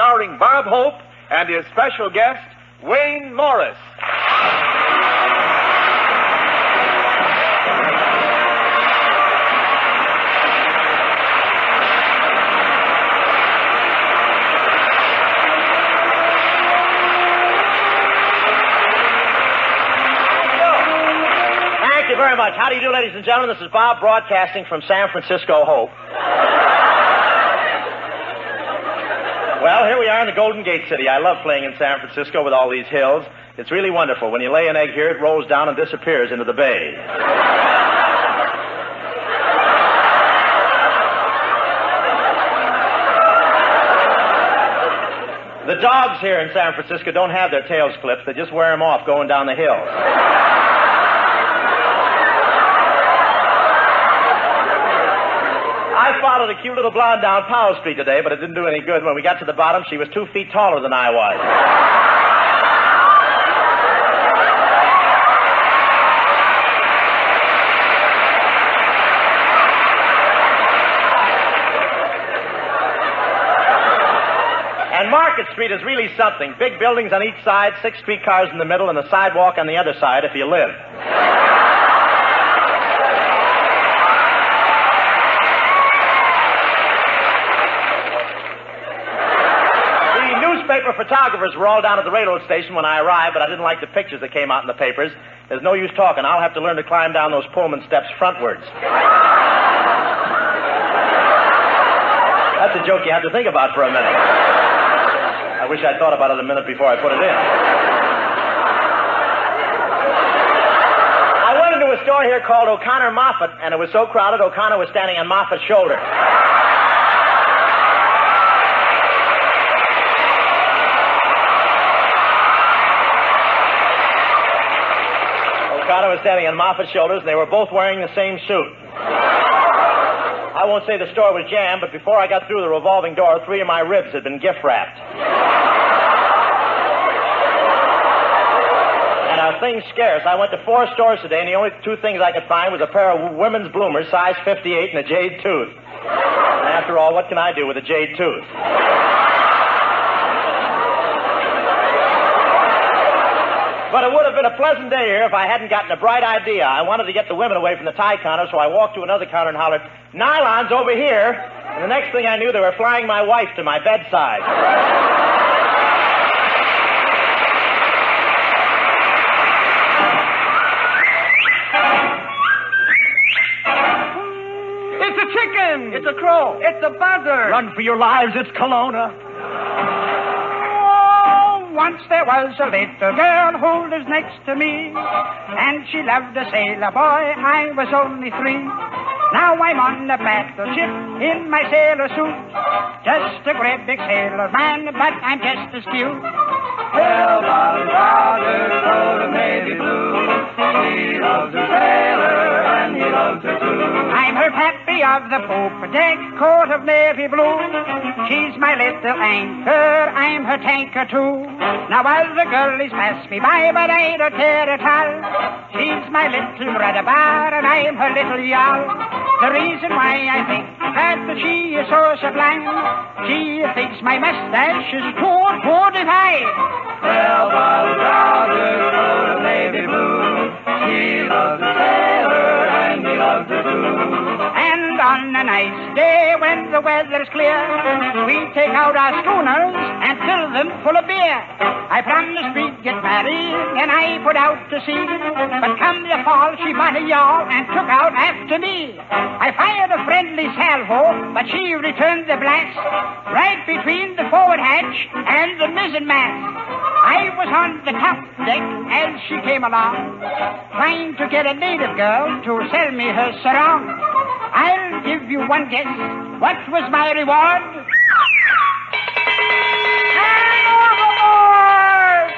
starring Bob Hope and his special guest, Wayne Morris. Thank you very much. How do you do, ladies and gentlemen? This is Bob broadcasting from San Francisco Hope. Well, here we are in the Golden Gate City. I love playing in San Francisco with all these hills. It's really wonderful. When you lay an egg here, it rolls down and disappears into the bay. The dogs here in San Francisco don't have their tails clipped. They just wear them off going down the hill. I followed a cute little blonde down Powell Street today, but it didn't do any good. When we got to the bottom, she was 2 feet taller than I was. And Market Street is really something. Big buildings on each side, 6 streetcars in the middle, and the sidewalk on the other side if you live. Newspaper photographers were all down at the railroad station when I arrived, but I didn't like the pictures that came out in the papers. There's no use talking. I'll have to learn to climb down those Pullman steps frontwards. That's a joke you have to think about for a minute. I wish I'd thought about it a minute before I put it in. I went into a store here called O'Connor Moffett, and it was so crowded, O'Connor was standing on Moffat's shoulder. O'Connor was standing on Moffat's shoulders, and they were both wearing the same suit. I won't say the store was jammed, but before I got through the revolving door, 3 of my ribs had been gift wrapped. And our thing's scarce. I went to 4 stores today, and the only 2 things I could find was a pair of women's bloomers, size 58, and a jade tooth. And after all, what can I do with a jade tooth? But it would have been a pleasant day here if I hadn't gotten a bright idea. I wanted to get the women away from the tie counter, so I walked to another counter and hollered, "Nylon's over here." And the next thing I knew, they were flying my wife to my bedside. It's a chicken! It's a crow! It's a buzzard! Run for your lives, it's Colonna. Once there was a little girl who lives next to me, and she loved a sailor boy. I was only 3. Now I'm on a battleship in my sailor suit, just a great big sailor man, but I'm just as cute. Well, Bobby Rogers rode a navy blue. He loves a sailor and he loves her too. I'm her pappy of the poop deck, coat of navy blue. She's my little anchor, I'm her tanker too. Now other girlies pass me by, but I don't care at all. She's my little rudder bar, and I'm her little yawl. The reason why I think that she is so sublime, she thinks my mustache is too divine. Well, Bobby Rogers rode a navy blue. He loves a sailor and he loves her too. And on a nice day when the weather's clear, we take out our schooners and fill them full of beer. I promised we'd get married and I put out to sea, but come the fall she bought a yawl and took out after me. I fired a friendly salvo, but she returned the blast right between the forward hatch and the mizzen mast. I was on the top deck as she came along, trying to get a native girl to sell me her sarong. I'll give you one guess. What was my reward? And overboard!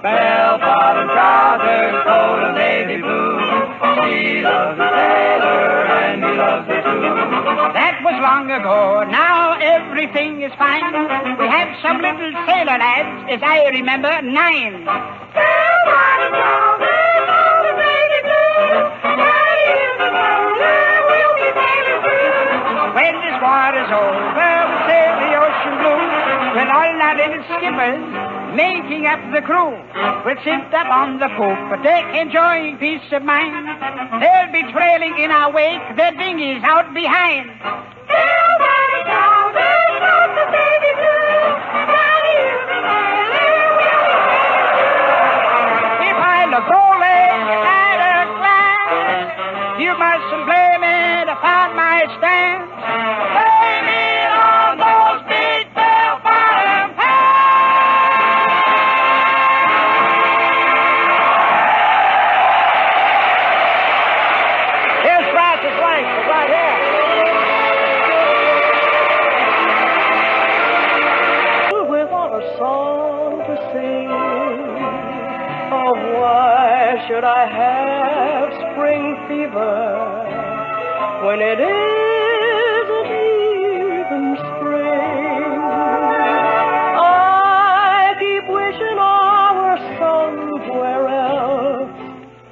Bell-bottom trousers, coat of navy blue. He loves a sailor and he loves her too. That was long ago. Now everything is fine. We have some little sailor lads, as I remember, 9. Bell-bottom trousers, coat of navy blue. Daddy in the moonlight, we'll be sailing through. When this war is over, we'll sail the ocean blue with all little skippers making up the crew will sit up on the poop, but they enjoying peace of mind. They'll be trailing in our wake, their dinghies out behind. If I look only at a glance, you mustn't blame it upon my stance. Blame it on those big bell-bottom pants. Here's Francis Langford right here. Without a song to sing, oh, why should I have spring fever when it isn't even spring? I keep wishing I were somewhere else,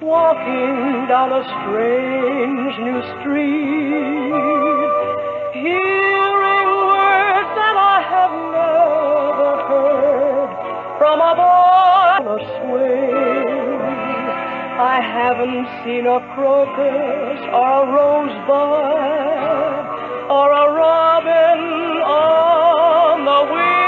walking down a strange new street, hearing words that I have never heard from a boy on a swing. I haven't seen a crocus or a rosebud or a robin on the wing,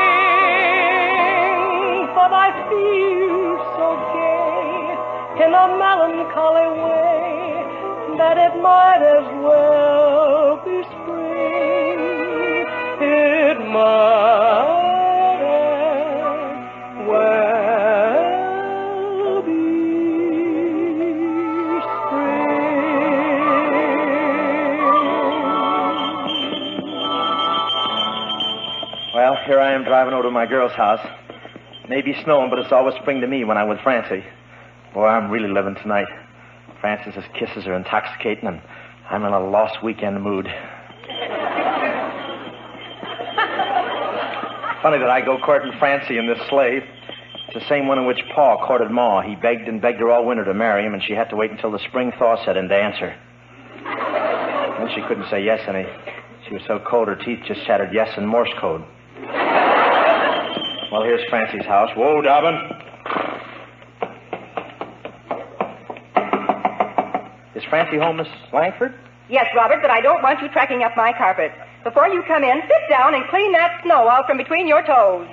but I feel so gay in a melancholy way that it might as well be spring. It might as well be spring. Well, here I am driving over to my girl's house. Maybe snowing, but it's always spring to me when I'm with Francie. Boy, I'm really living tonight. Francis's kisses are intoxicating, and I'm in a lost weekend mood. Funny that I go courting Francie in this sleigh. It's the same one in which Pa courted Ma. He begged and begged her all winter to marry him, and she had to wait until the spring thaw set in to answer. Then she couldn't say yes any. She was so cold her teeth just chattered yes in Morse code. Well, here's Francie's house. Whoa, Dobbin. Is Francie home, Miss Langford? Yes, Robert, but I don't want you tracking up my carpet. Before you come in, sit down and clean that snow out from between your toes.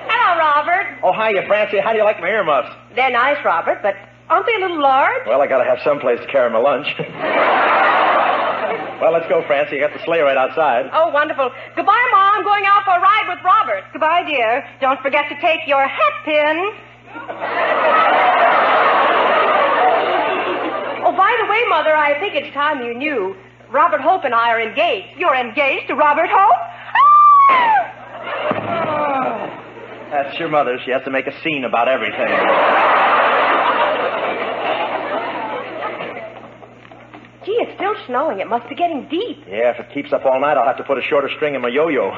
Hello, Robert. Oh, hiya, Francie. How do you like my earmuffs? They're nice, Robert, but aren't they a little large? Well, I gotta have some place to carry my lunch. Well, let's go, Francie. You got the sleigh right outside. Oh, wonderful. Goodbye, Ma. I'm going out for a ride with Robert. Goodbye, dear. Don't forget to take your hat pin. Oh, by the way, Mother, I think it's time you knew. Robert Hope and I are engaged. You're engaged to Robert Hope? That's your mother. She has to make a scene about everything. Gee, it's still snowing. It must be getting deep. Yeah, if it keeps up all night, I'll have to put a shorter string in my yo-yo.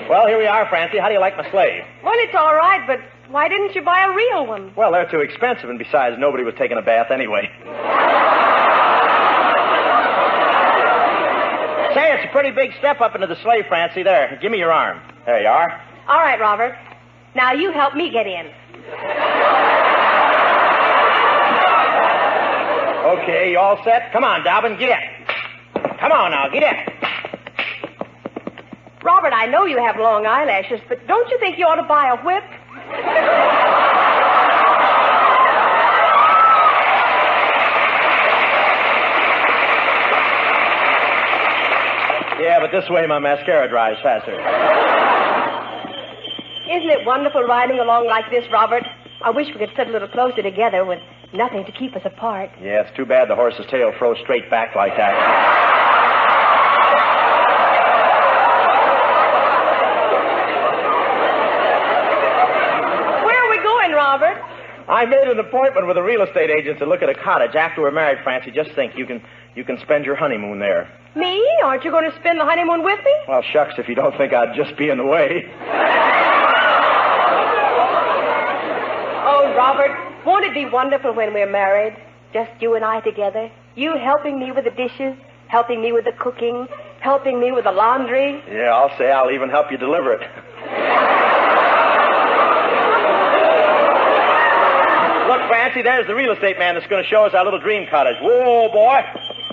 Well, here we are, Francie. How do you like my sleigh? Well, it's all right, but why didn't you buy a real one? Well, they're too expensive, and besides, nobody was taking a bath anyway. Say, it's a pretty big step up into the sleigh, Francie. There, give me your arm. There you are. All right, Robert. Now you help me get in. Okay, you all set? Come on, Dobbin, get in. Come on now, get in. Robert, I know you have long eyelashes, but don't you think you ought to buy a whip? Yeah, but this way my mascara dries faster. Isn't it wonderful riding along like this, Robert? I wish we could sit a little closer together with nothing to keep us apart. Yeah, it's too bad the horse's tail froze straight back like that. Where are we going, Robert? I made an appointment with a real estate agent to look at a cottage after we're married, Francie. Just think, you can spend your honeymoon there. Me? Aren't you going to spend the honeymoon with me? Well, shucks, if you don't think I'd just be in the way. Robert, won't it be wonderful when we're married? Just you and I together. You helping me with the dishes, helping me with the cooking, helping me with the laundry. Yeah, I'll say I'll even help you deliver it. Look, Francie, there's the real estate man that's going to show us our little dream cottage. Whoa, boy.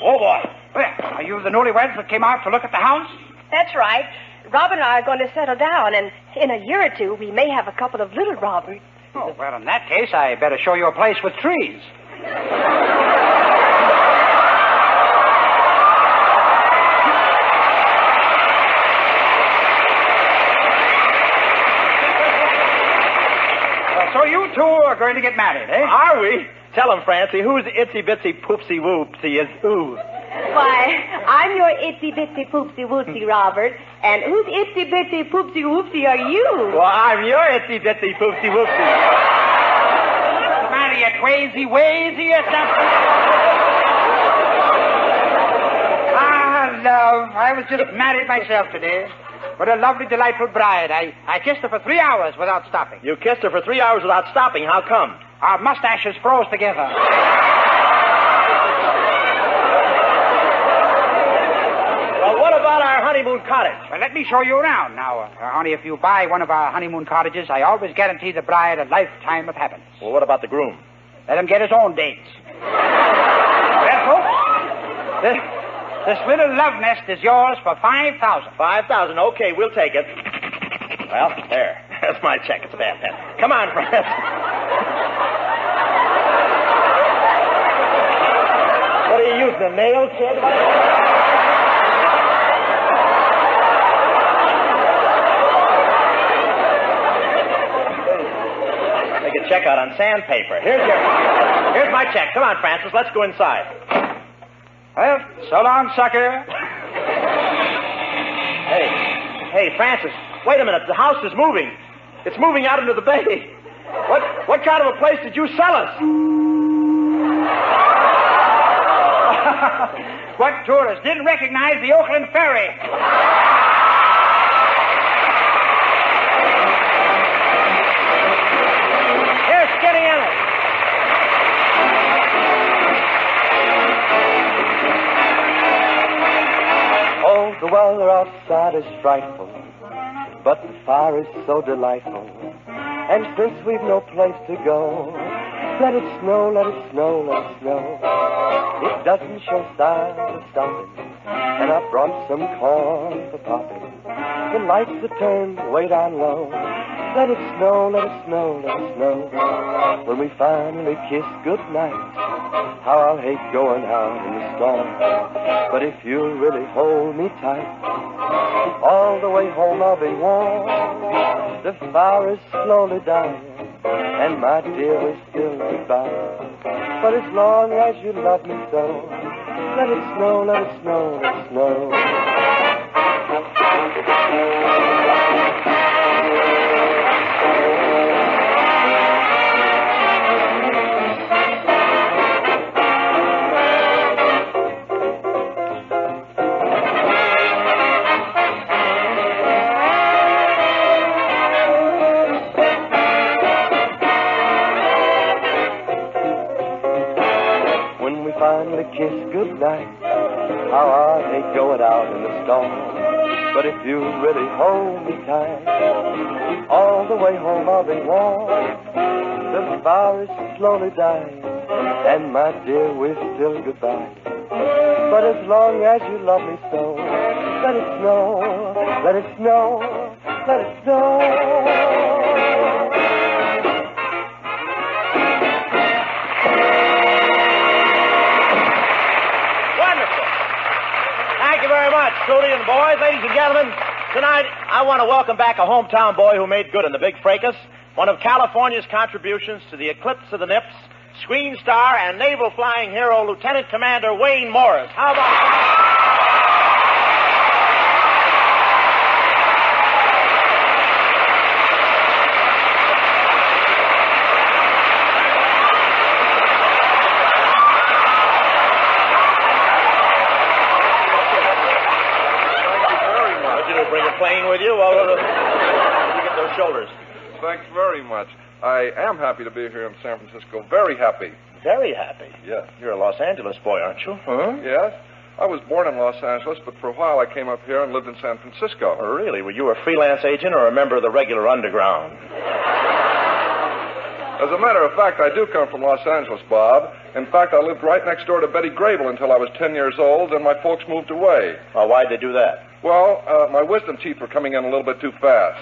Whoa, boy. Well, are you the newlyweds that came out to look at the house? That's right. Robert and I are going to settle down, and in a year or two, we may have a couple of little Roberts. Oh, well, in that case, I better show you a place with trees. So you two are going to get married, eh? Are we? Tell him, Francie, who's itsy-bitsy poopsy-whoopsy is ooh? Why, I'm your itsy-bitsy poopsy-wootsy, Robert, and whose itsy-bitsy poopsy-whoopsy are you? Well, I'm your itsy-bitsy poopsy-whoopsy. Marry a crazy wazy or something? Love, I was just married myself today. What a lovely, delightful bride. I kissed her for 3 hours without stopping. You kissed her for 3 hours without stopping. How come? Our mustaches froze together. Well, what about our honeymoon cottage? Well, let me show you around. Now, honey, if you buy one of our honeymoon cottages, I always guarantee the bride a lifetime of happiness. Well, what about the groom? Let him get his own dates. Well, folks, this little love nest is yours for $5,000. $5,000. Okay, we'll take it. Well, there. That's my check. It's a bad pen. Come on, friends. What are you using, a nail, kid? Make a check out on sandpaper. Here's my check. Come on, Francis. Let's go inside. Well, so long, sucker. Hey, Francis, wait a minute. The house is moving. It's moving out into the bay. What kind of a place did you sell us? What tourist didn't recognize the Oakland Ferry? Here, Skinny in it. Oh, the weather outside is frightful, but the fire is so delightful. And since we've no place to go, let it snow, let it snow, let it snow. It doesn't show signs of stopping, and I brought some corn for popping. The lights are turned way down low. Let it snow, let it snow, let it snow. When we finally kiss goodnight, how I'll hate going out in the storm. But if you'll really hold me tight, all the way home I'll be warm. The fire is slowly dying, and my dear, we're still goodbye. But as long as you love me so, let it snow, let it snow, let it snow. Finally kiss goodnight, how I hate going out in the storm. But if you really hold me tight, all the way home I'll be warm. The fire is slowly dying, and my dear, we're still goodbye. But as long as you love me so, let it snow, let it snow, let it snow. Thank you very much, Judy and boys. Ladies and gentlemen, tonight I want to welcome back a hometown boy who made good in the big fracas, one of California's contributions to the eclipse of the Nips, screen star and naval flying hero, Lieutenant Commander Wayne Morris. How about... Bring a plane with you? Well, you get those shoulders. Thanks very much. I am happy to be here in San Francisco. Very happy. Very happy. Yes. You're a Los Angeles boy, aren't you? Huh? Yes. I was born in Los Angeles, but for a while I came up here and lived in San Francisco. Oh, really? Were you a freelance agent or a member of the regular underground? As a matter of fact, I do come from Los Angeles, Bob. In fact, I lived right next door to Betty Grable until I was 10 years old, and my folks moved away. Oh, why'd they do that? Well, my wisdom teeth were coming in a little bit too fast.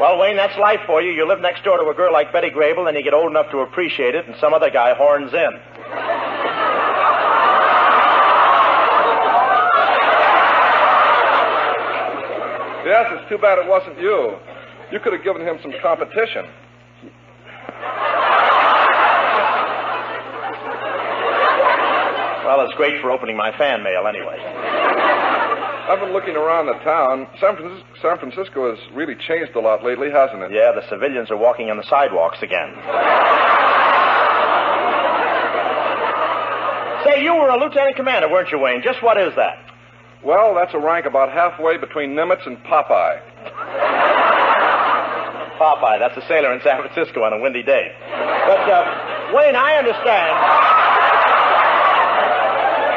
Well, Wayne, that's life for you. You live next door to a girl like Betty Grable, and you get old enough to appreciate it, and some other guy horns in. Yes, it's too bad it wasn't you. You could have given him some competition. Well, it's great for opening my fan mail anyway. I've been looking around the town. San Francisco has really changed a lot lately, hasn't it? Yeah, the civilians are walking on the sidewalks again. Say, you were a lieutenant commander, weren't you, Wayne? Just what is that? Well, that's a rank about halfway between Nimitz and Popeye. Popeye, that's a sailor in San Francisco on a windy day. But, Wayne, I understand.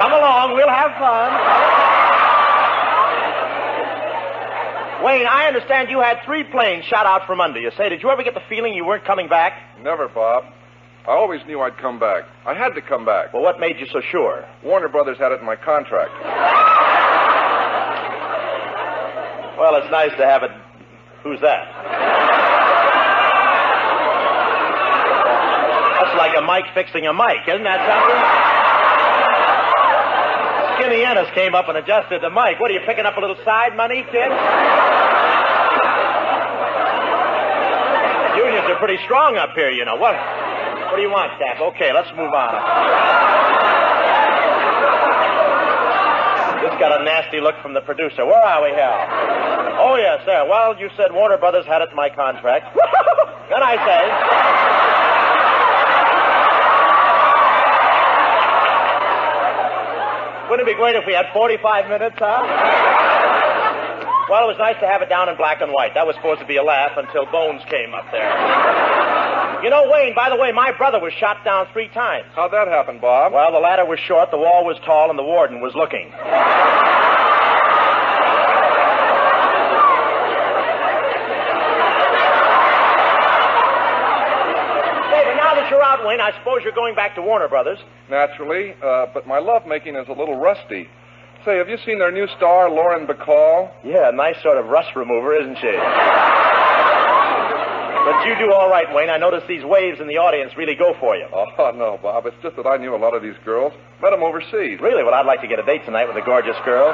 Come along, we'll have fun. Wayne, I understand you had 3 planes shot out from under you. Say, did you ever get the feeling you weren't coming back? Never, Bob. I always knew I'd come back. I had to come back. Well, what made you so sure? Warner Brothers had it in my contract. Well, it's nice to have it. Who's that? That's like a mic fixing a mic, isn't that something? Skinny Ennis came up and adjusted the mic. What, are you picking up a little side money, kid? Unions are pretty strong up here, you know. What do you want, Staff? Okay, let's move on. This got a nasty look from the producer. Where are we here? Oh, yes, there. Well, you said Warner Brothers had it in my contract. Then I say... Wouldn't it be great if we had 45 minutes, huh? Well, it was nice to have it down in black and white. That was supposed to be a laugh until Bones came up there. You know, Wayne, by the way, my brother was shot down 3 times. How'd that happen, Bob? Well, the ladder was short, the wall was tall, and the warden was looking. You're out, Wayne. I suppose you're going back to Warner Brothers. Naturally, but my lovemaking is a little rusty. Say, have you seen their new star, Lauren Bacall? Yeah, nice sort of rust remover, isn't she? But you do all right, Wayne. I notice these waves in the audience really go for you. Oh, no, Bob. It's just that I knew a lot of these girls. Met them overseas. Really? Well, I'd like to get a date tonight with a gorgeous girl. Oh!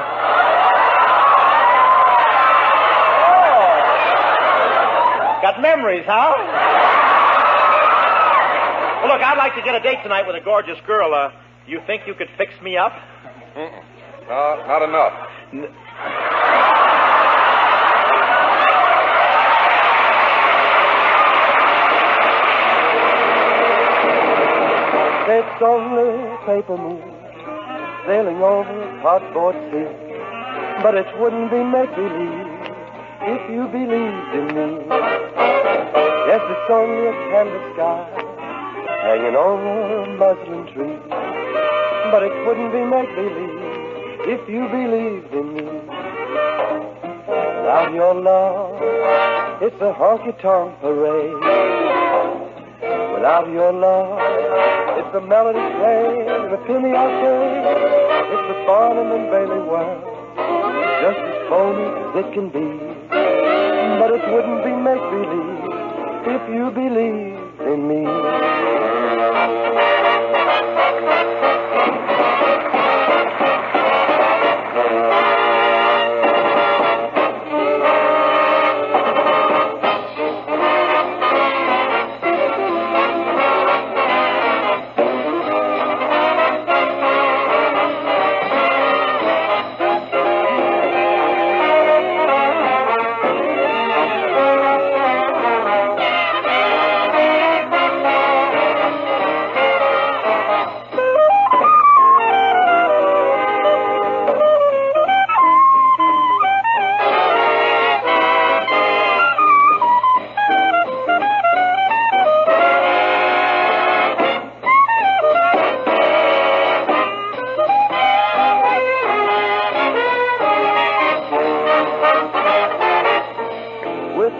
Got memories, huh? Well, look, I'd like to get a date tonight with a gorgeous girl. You think you could fix me up? Not enough. It's only paper moon sailing over a cardboard sea, but it wouldn't be make-believe if you believed in me. Yes, it's only a canvas sky hanging over a muslin tree, but it wouldn't be make-believe if you believed in me. Without your love, it's a honky-tonk parade. Without your love, it's a melody played in a penny arcade. It's the Barnum and Bailey world, just as phony as it can be. But it wouldn't be make-believe if you believed in me.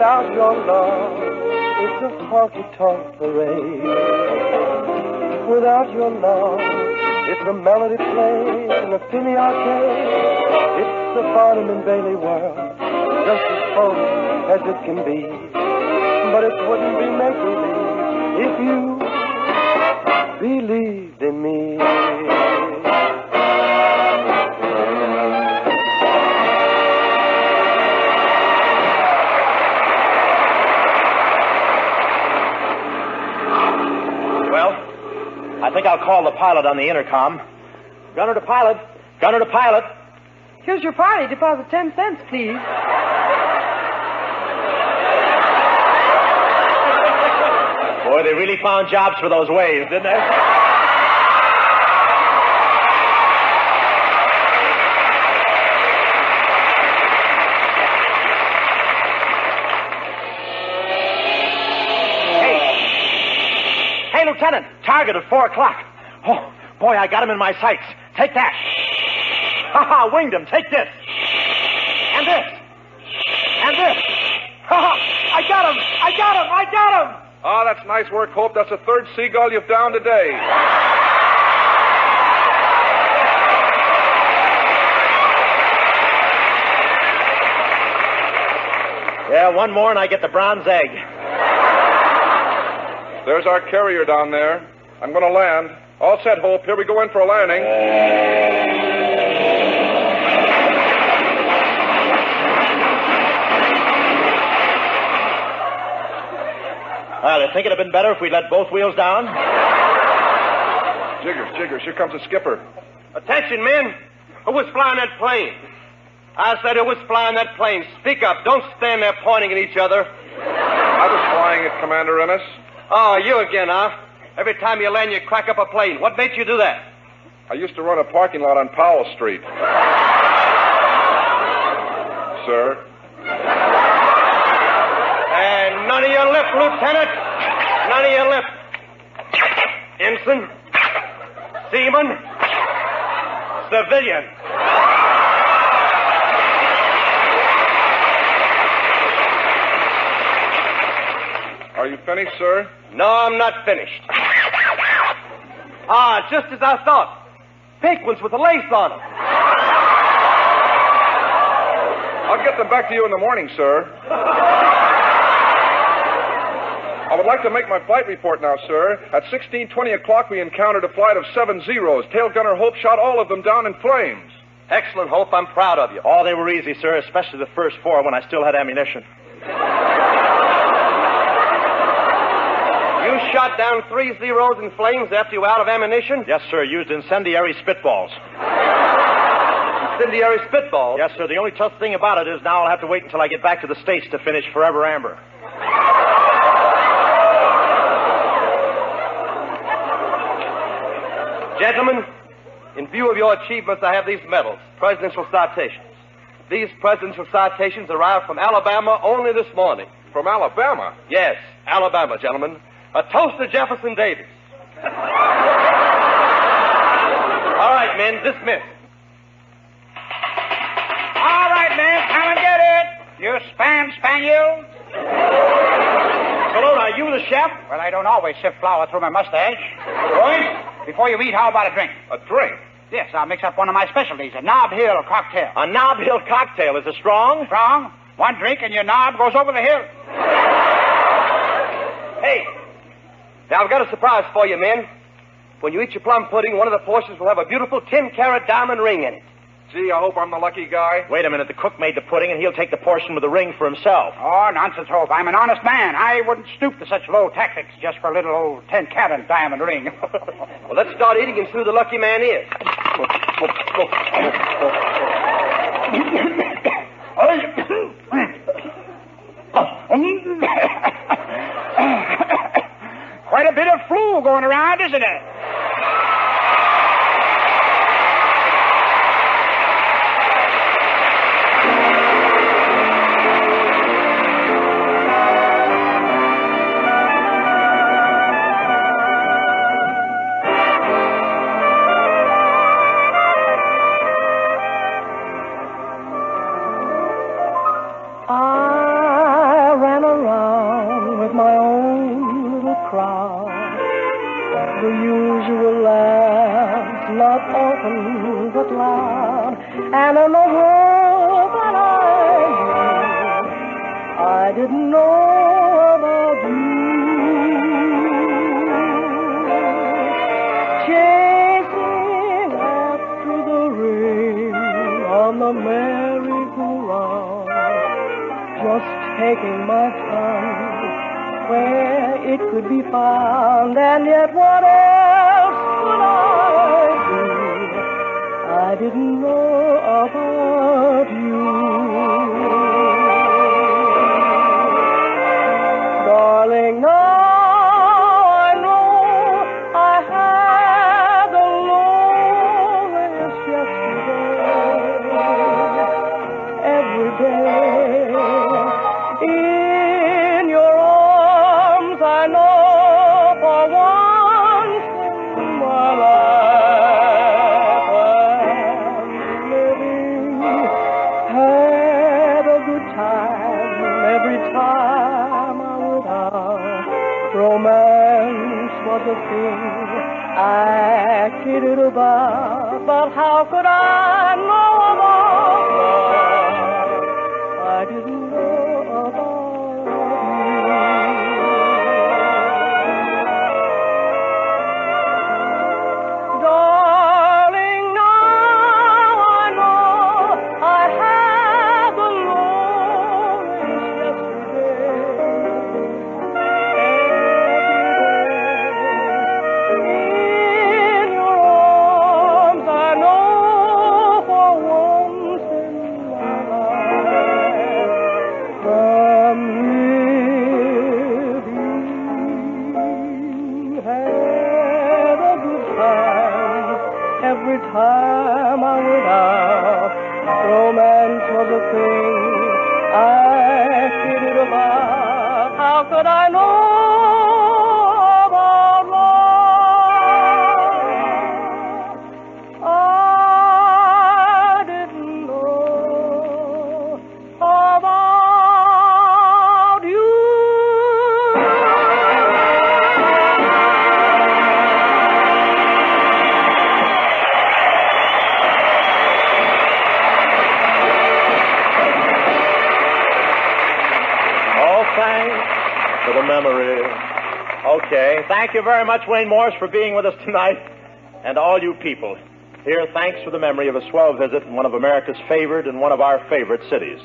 Without your love, it's a honky-tonk parade. Without your love, it's a melody played in a penny arcade. It's a Barnum and Bailey world, just as phony as it can be. But it wouldn't be make-believe if you believed in me. I think I'll call the pilot on the intercom. Gunner to pilot. Gunner to pilot. Here's your party. Deposit 10 cents, please. Boy, they really found jobs for those waves, didn't they? Hey, Lieutenant, target at 4 o'clock. Oh, boy, I got him in my sights. Take that. Ha-ha, winged him. Take this. And this. And this. Ha-ha, I got him. I got him. I got him. Oh, that's nice work, Hope. That's the third seagull you've downed today. Yeah, one more and I get the bronze egg. There's our carrier down there. I'm going to land. All set, Hope. Here we go in for a landing. Well, I think it'd have been better if we'd let both wheels down. Jiggers, here comes the skipper. Attention, men. Who was flying that plane? I said who was flying that plane. Speak up. Don't stand there pointing at each other. I was flying it, Commander Ennis. Oh, you again, huh? Every time you land, you crack up a plane. What made you do that? I used to run a parking lot on Powell Street. Sir? And none of your lip, Lieutenant. None of your lip. Ensign. Seaman. Civilian. Are you finished, sir? No, I'm not finished. Ah, just as I thought. Pink ones with the lace on them. I'll get them back to you in the morning, sir. I would like to make my flight report now, sir. At 16:20 o'clock, we encountered a flight of 7 Zeros. Tail gunner Hope shot all of them down in flames. Excellent, Hope. I'm proud of you. Oh, they were easy, sir, especially the first 4 when I still had ammunition. You shot down 3 Zeros in flames after you were out of ammunition? Yes, sir, used incendiary spitballs. Incendiary spitballs? Yes, sir. The only tough thing about it is now I'll have to wait until I get back to the States to finish Forever Amber. Gentlemen, in view of your achievements, I have these medals, presidential citations. These presidential citations arrived from Alabama only this morning. From Alabama? Yes, Alabama, gentlemen. A toast to Jefferson Davis. All right, men, dismiss. All right, men, come and get it. You spaniel. Colonna, are you the chef? Well, I don't always sift flour through my mustache. Boys, before you eat, how about a drink? A drink? Yes, I'll mix up one of my specialties, a Knob Hill cocktail. A Knob Hill cocktail. Is it strong? Strong? One drink and your knob goes over the hill. Hey, now I've got a surprise for you, men. When you eat your plum pudding, one of the portions will have a beautiful 10-carat diamond ring in it. Gee, I hope I'm the lucky guy. Wait a minute. The cook made the pudding, and he'll take the portion with the ring for himself. Oh, nonsense, Hope. I'm an honest man. I wouldn't stoop to such low tactics just for a little old 10-carat diamond ring. Well, let's start eating and see who the lucky man is. Quite a bit of flu going around, isn't it? I ran and in the world that I didn't know about you. Chasing after the rain on the merry-go-round, just taking my time where it could be found, and yet what else could I do? I didn't know about you. Darling, now I know I had the loneliest yesterday. Every day in your arms, I know for once in my life I'm living. Had a good time every time I went out. Romance was a thing I kidded about, but how could I know about love? I didn't know about you. Darling, now I know I had the loneliest yesterday. In your arms, I know for once in my life I'm living. Had a good time every time I went out. Romance was a thing I kidded about. How could I know about love? I didn't know about you. All thanks for the memory. Okay. Thank you very much, Wayne Morris, for being with us tonight. And all you people here, thanks for the memory of a swell visit in one of America's favored and one of our favorite cities.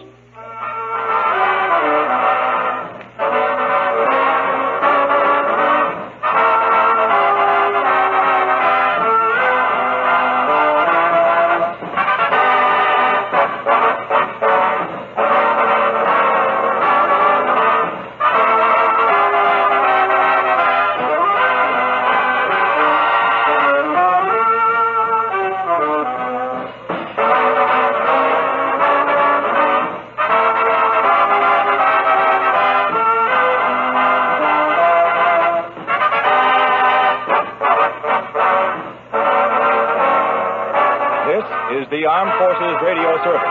This is the Armed Forces Radio Service.